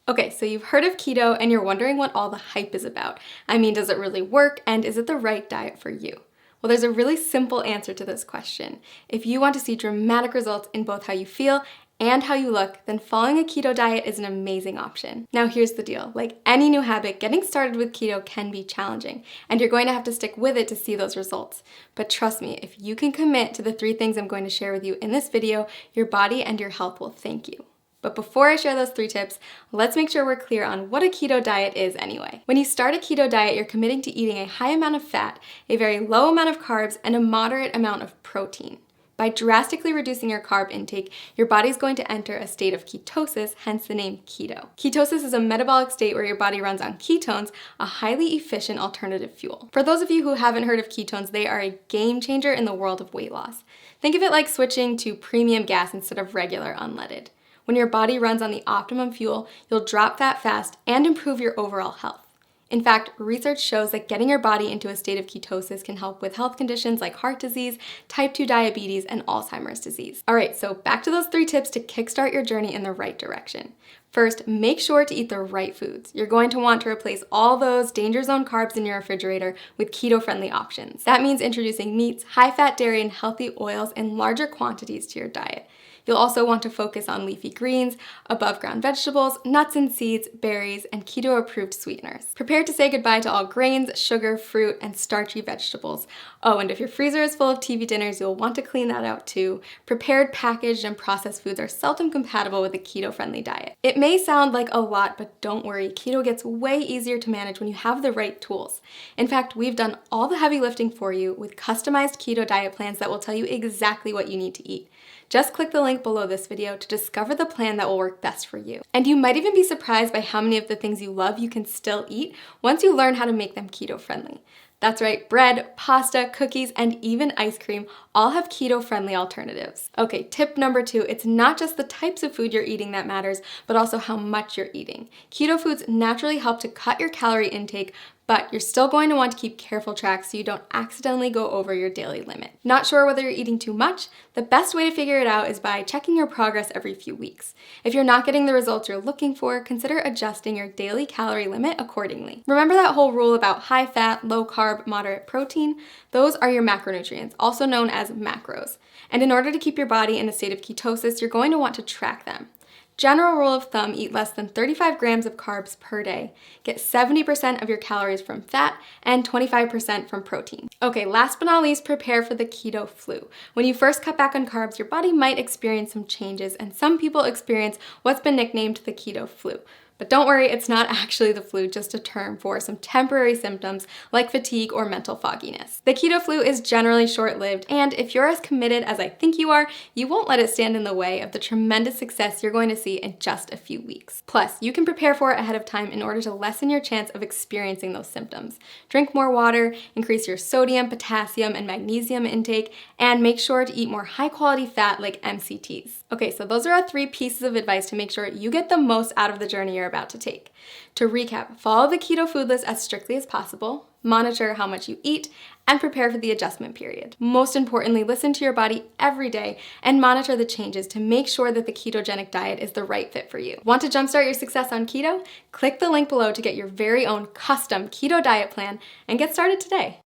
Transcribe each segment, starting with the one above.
Okay, so you've heard of keto and you're wondering what all the hype is about. I mean, does it really work and is it the right diet for you? Well, there's a really simple answer to this question. If you want to see dramatic results in both how you feel and how you look, then following a keto diet is an amazing option. Now here's the deal. Like any new habit, getting started with keto can be challenging, and you're going to have to stick with it to see those results. But trust me, if you can commit to the 3 things I'm going to share with you in this video, your body and your health will thank you. But before I share those 3 tips, let's make sure we're clear on what a keto diet is anyway. When you start a keto diet, you're committing to eating a high amount of fat, a very low amount of carbs, and a moderate amount of protein. By drastically reducing your carb intake, your body's going to enter a state of ketosis, hence the name keto. Ketosis is a metabolic state where your body runs on ketones, a highly efficient alternative fuel. For those of you who haven't heard of ketones, they are a game changer in the world of weight loss. Think of it like switching to premium gas instead of regular unleaded. When your body runs on the optimum fuel, you'll drop fat fast and improve your overall health. In fact, research shows that getting your body into a state of ketosis can help with health conditions like heart disease, type 2 diabetes, and Alzheimer's disease. All right, so back to those 3 tips to kickstart your journey in the right direction. First, make sure to eat the right foods. You're going to want to replace all those danger zone carbs in your refrigerator with keto-friendly options. That means introducing meats, high-fat dairy, and healthy oils in larger quantities to your diet. You'll also want to focus on leafy greens, above-ground vegetables, nuts and seeds, berries, and keto-approved sweeteners. Prepare to say goodbye to all grains, sugar, fruit, and starchy vegetables. Oh, and if your freezer is full of TV dinners, you'll want to clean that out too. Prepared, packaged, and processed foods are seldom compatible with a keto-friendly diet. It may sound like a lot, but don't worry, keto gets way easier to manage when you have the right tools. In fact, we've done all the heavy lifting for you with customized keto diet plans that will tell you exactly what you need to eat. Just click the link below this video to discover the plan that will work best for you. And you might even be surprised by how many of the things you love you can still eat once you learn how to make them keto-friendly. That's right, bread, pasta, cookies, and even ice cream all have keto-friendly alternatives. Okay, tip number 2, it's not just the types of food you're eating that matters, but also how much you're eating. Keto foods naturally help to cut your calorie intake, but you're still going to want to keep careful track so you don't accidentally go over your daily limit. Not sure whether you're eating too much? The best way to figure it out is by checking your progress every few weeks. If you're not getting the results you're looking for, consider adjusting your daily calorie limit accordingly. Remember that whole rule about high fat, low carb, moderate protein? Those are your macronutrients, also known as macros. And in order to keep your body in a state of ketosis, you're going to want to track them. General rule of thumb, eat less than 35 grams of carbs per day. Get 70% of your calories from fat and 25% from protein. Okay, last but not least, prepare for the keto flu. When you first cut back on carbs, your body might experience some changes, and some people experience what's been nicknamed the keto flu. But don't worry, it's not actually the flu, just a term for some temporary symptoms like fatigue or mental fogginess. The keto flu is generally short-lived, and if you're as committed as I think you are, you won't let it stand in the way of the tremendous success you're going to see in just a few weeks. Plus, you can prepare for it ahead of time in order to lessen your chance of experiencing those symptoms. Drink more water, increase your sodium, potassium, and magnesium intake, and make sure to eat more high-quality fat like MCTs. Okay, so those are our 3 pieces of advice to make sure you get the most out of the journey you're about to take. To recap, follow the keto food list as strictly as possible, monitor how much you eat, and prepare for the adjustment period. Most importantly, listen to your body every day and monitor the changes to make sure that the ketogenic diet is the right fit for you. Want to jumpstart your success on keto? Click the link below to get your very own custom keto diet plan and get started today.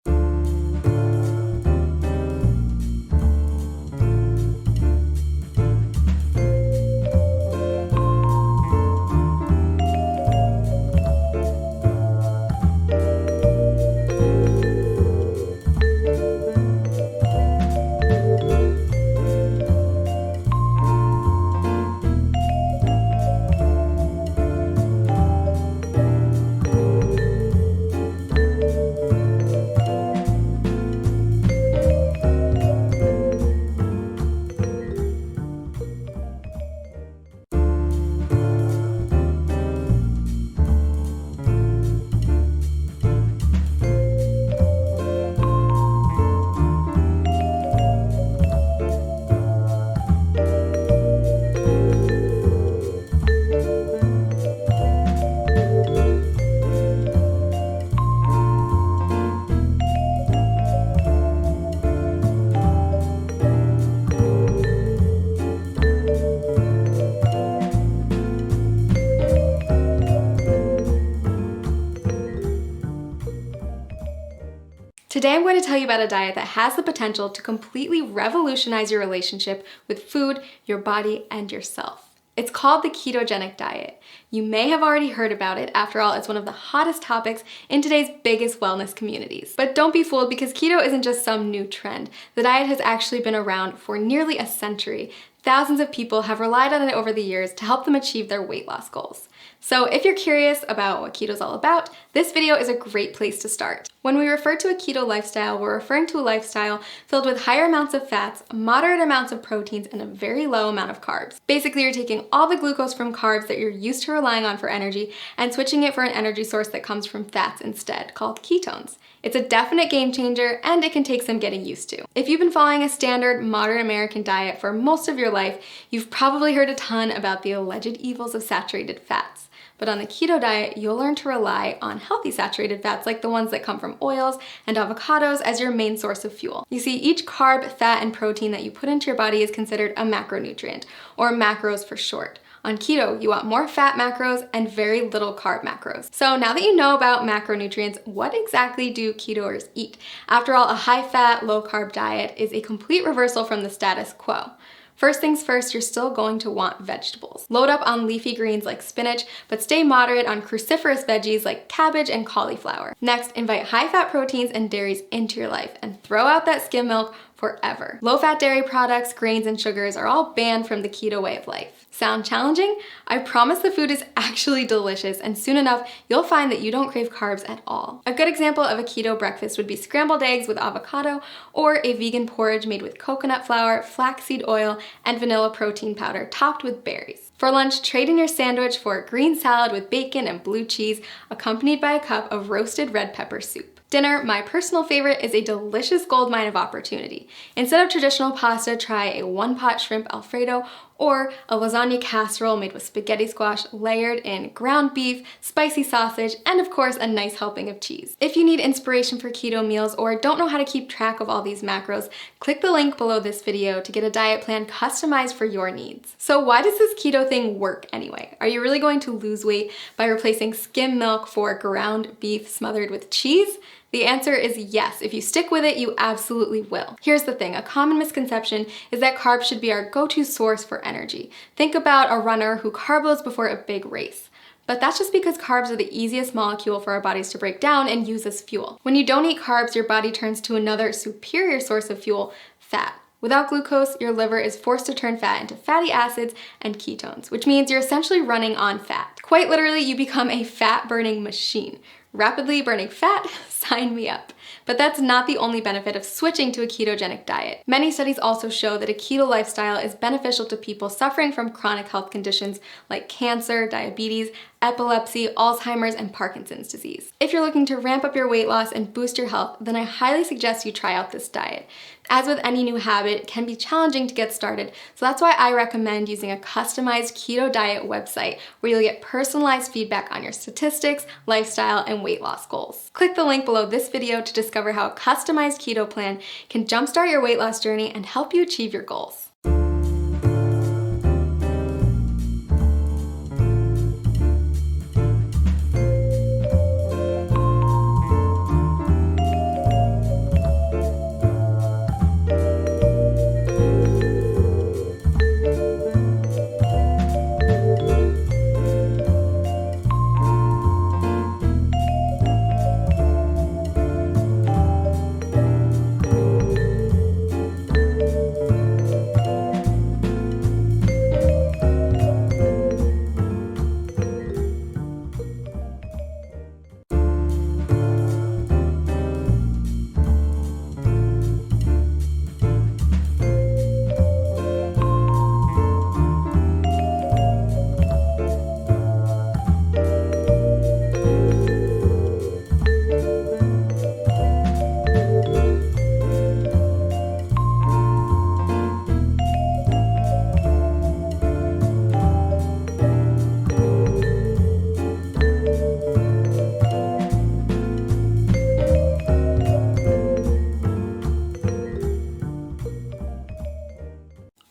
Today I'm going to tell you about a diet that has the potential to completely revolutionize your relationship with food, your body, and yourself. It's called the ketogenic diet. You may have already heard about it. After all, it's one of the hottest topics in today's biggest wellness communities. But don't be fooled, because keto isn't just some new trend. The diet has actually been around for nearly a century. Thousands of people have relied on it over the years to help them achieve their weight loss goals. So if you're curious about what keto is all about, this video is a great place to start. When we refer to a keto lifestyle, we're referring to a lifestyle filled with higher amounts of fats, moderate amounts of proteins, and a very low amount of carbs. Basically, you're taking all the glucose from carbs that you're used to relying on for energy and switching it for an energy source that comes from fats instead, called ketones. It's a definite game changer, and it can take some getting used to. If you've been following a standard modern American diet for most of your life, you've probably heard a ton about the alleged evils of saturated fats. But on the keto diet, you'll learn to rely on healthy saturated fats like the ones that come from oils and avocados as your main source of fuel. You see, each carb, fat, and protein that you put into your body is considered a macronutrient, or macros for short. On keto, you want more fat macros and very little carb macros. So now that you know about macronutrients, what exactly do ketoers eat? After all, a high-fat, low-carb diet is a complete reversal from the status quo. First things first, you're still going to want vegetables. Load up on leafy greens like spinach, but stay moderate on cruciferous veggies like cabbage and cauliflower. Next, invite high-fat proteins and dairies into your life and throw out that skim milk forever. Low-fat dairy products, grains, and sugars are all banned from the keto way of life. Sound challenging? I promise the food is actually delicious, and soon enough, you'll find that you don't crave carbs at all. A good example of a keto breakfast would be scrambled eggs with avocado, or a vegan porridge made with coconut flour, flaxseed oil, and vanilla protein powder topped with berries. For lunch, trade in your sandwich for a green salad with bacon and blue cheese, accompanied by a cup of roasted red pepper soup. Dinner, my personal favorite, is a delicious goldmine of opportunity. Instead of traditional pasta, try a one-pot shrimp Alfredo or a lasagna casserole made with spaghetti squash layered in ground beef, spicy sausage, and of course a nice helping of cheese. If you need inspiration for keto meals or don't know how to keep track of all these macros, click the link below this video to get a diet plan customized for your needs. So why does this keto thing work anyway? Are you really going to lose weight by replacing skim milk for ground beef smothered with cheese? The answer is yes. If you stick with it, you absolutely will. Here's the thing, a common misconception is that carbs should be our go-to source for energy. Think about a runner who carb loads before a big race. But that's just because carbs are the easiest molecule for our bodies to break down and use as fuel. When you don't eat carbs, your body turns to another superior source of fuel, fat. Without glucose, your liver is forced to turn fat into fatty acids and ketones, which means you're essentially running on fat. Quite literally, you become a fat-burning machine. Rapidly burning fat? Sign me up. But that's not the only benefit of switching to a ketogenic diet. Many studies also show that a keto lifestyle is beneficial to people suffering from chronic health conditions like cancer, diabetes, epilepsy, Alzheimer's, and Parkinson's disease. If you're looking to ramp up your weight loss and boost your health, then I highly suggest you try out this diet. As with any new habit, it can be challenging to get started, so that's why I recommend using a customized keto diet website where you'll get personalized feedback on your statistics, lifestyle, and weight loss goals. Click the link below this video to discover how a customized keto plan can jumpstart your weight loss journey and help you achieve your goals.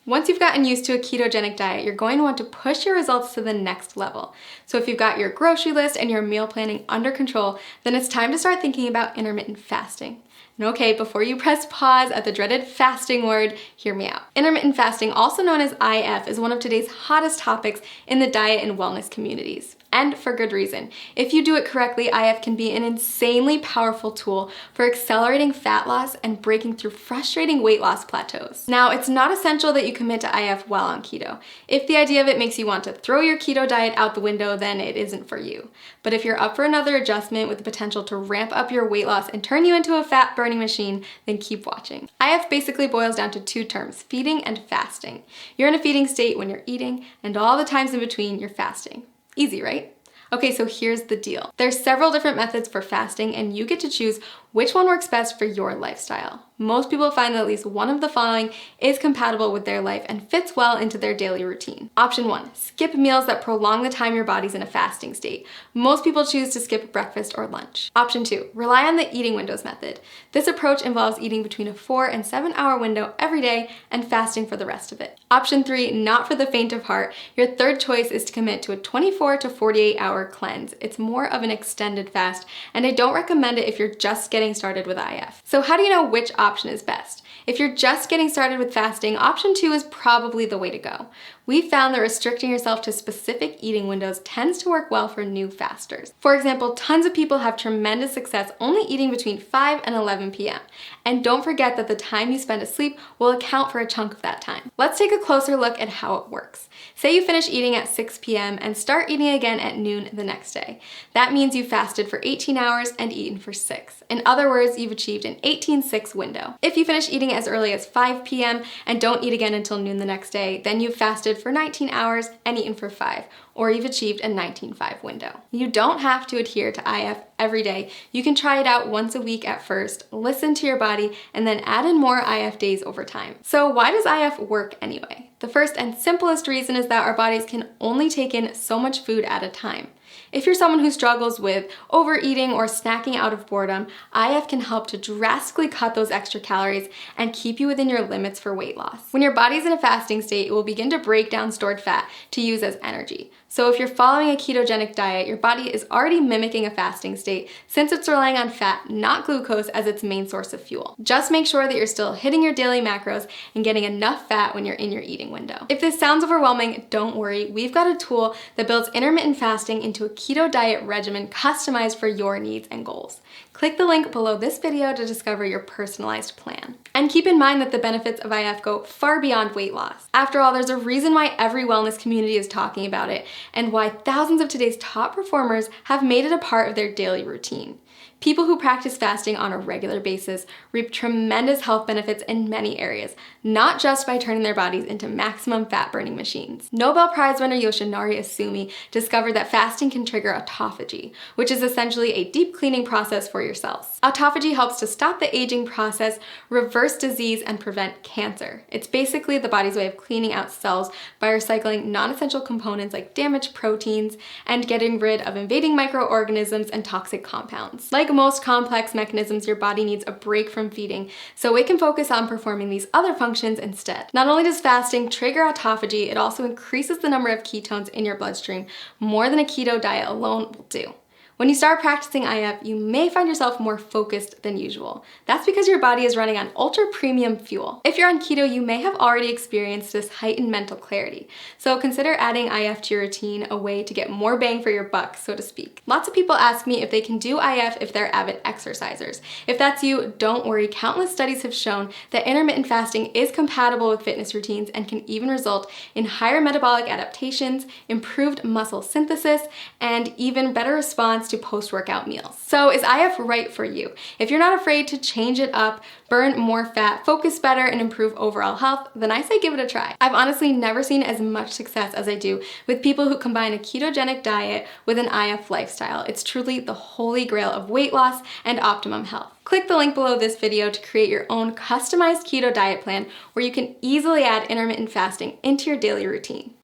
Once you've gotten used to a ketogenic diet, you're going to want to push your results to the next level. So if you've got your grocery list and your meal planning under control, then it's time to start thinking about intermittent fasting. And okay, before you press pause at the dreaded fasting word, hear me out. Intermittent fasting, also known as IF, is one of today's hottest topics in the diet and wellness communities. And for good reason. If you do it correctly, IF can be an insanely powerful tool for accelerating fat loss and breaking through frustrating weight loss plateaus. Now, it's not essential that you commit to IF while on keto. If the idea of it makes you want to throw your keto diet out the window, then it isn't for you. But if you're up for another adjustment with the potential to ramp up your weight loss and turn you into a fat burning machine, then keep watching. IF basically boils down to two terms, feeding and fasting. You're in a feeding state when you're eating, and all the times in between you're fasting. Easy, right? Okay, so here's the deal. There's several different methods for fasting, and you get to choose which one works best for your lifestyle. Most people find that at least one of the following is compatible with their life and fits well into their daily routine. Option 1, skip meals that prolong the time your body's in a fasting state. Most people choose to skip breakfast or lunch. Option 2, rely on the eating windows method. This approach involves eating between a 4 and 7 hour window every day and fasting for the rest of it. Option 3, not for the faint of heart. Your third choice is to commit to a 24 to 48 hour cleanse. It's more of an extended fast, and I don't recommend it if you're just getting started with IF. So how do you know which option is best? If you're just getting started with fasting, option 2 is probably the way to go. We found that restricting yourself to specific eating windows tends to work well for new fasters. For example, tons of people have tremendous success only eating between 5 and 11 p.m. And don't forget that the time you spend asleep will account for a chunk of that time. Let's take a closer look at how it works. Say you finish eating at 6 p.m. and start eating again at noon the next day. That means you fasted for 18 hours and eaten for 6. In other words, you've achieved an 18-6 window. If you finish eating as early as 5 p.m. and don't eat again until noon the next day, then you've fasted for 19 hours and eaten for 5, or you've achieved a 19-5 window. You don't have to adhere to IF every day. You can try it out once a week at first, listen to your body, and then add in more IF days over time. So why does IF work anyway? The first and simplest reason is that our bodies can only take in so much food at a time. If you're someone who struggles with overeating or snacking out of boredom, IF can help to drastically cut those extra calories and keep you within your limits for weight loss. When your body's in a fasting state, it will begin to break down stored fat to use as energy. So if you're following a ketogenic diet, your body is already mimicking a fasting state since it's relying on fat, not glucose, as its main source of fuel. Just make sure that you're still hitting your daily macros and getting enough fat when you're in your eating window. If this sounds overwhelming, don't worry. We've got a tool that builds intermittent fasting into a keto diet regimen customized for your needs and goals. Click the link below this video to discover your personalized plan. And keep in mind that the benefits of IF go far beyond weight loss. After all, there's a reason why every wellness community is talking about it, and why thousands of today's top performers have made it a part of their daily routine. People who practice fasting on a regular basis reap tremendous health benefits in many areas, not just by turning their bodies into maximum fat-burning machines. Nobel Prize winner Yoshinari Asumi discovered that fasting can trigger autophagy, which is essentially a deep cleaning process for your cells. Autophagy helps to stop the aging process, reverse disease, and prevent cancer. It's basically the body's way of cleaning out cells by recycling non-essential components like damaged proteins and getting rid of invading microorganisms and toxic compounds. Like most complex mechanisms, your body needs a break from feeding, so it can focus on performing these other functions instead. Not only does fasting trigger autophagy, it also increases the number of ketones in your bloodstream more than a keto diet alone will do. When you start practicing IF, you may find yourself more focused than usual. That's because your body is running on ultra premium fuel. If you're on keto, you may have already experienced this heightened mental clarity. So consider adding IF to your routine, a way to get more bang for your buck, so to speak. Lots of people ask me if they can do IF if they're avid exercisers. If that's you, don't worry. Countless studies have shown that intermittent fasting is compatible with fitness routines and can even result in higher metabolic adaptations, improved muscle synthesis, and even better response to post-workout meals. So is IF right for you? If you're not afraid to change it up, burn more fat, focus better, and improve overall health, then I say give it a try. I've honestly never seen as much success as I do with people who combine a ketogenic diet with an IF lifestyle. It's truly the holy grail of weight loss and optimum health. Click the link below this video to create your own customized keto diet plan where you can easily add intermittent fasting into your daily routine.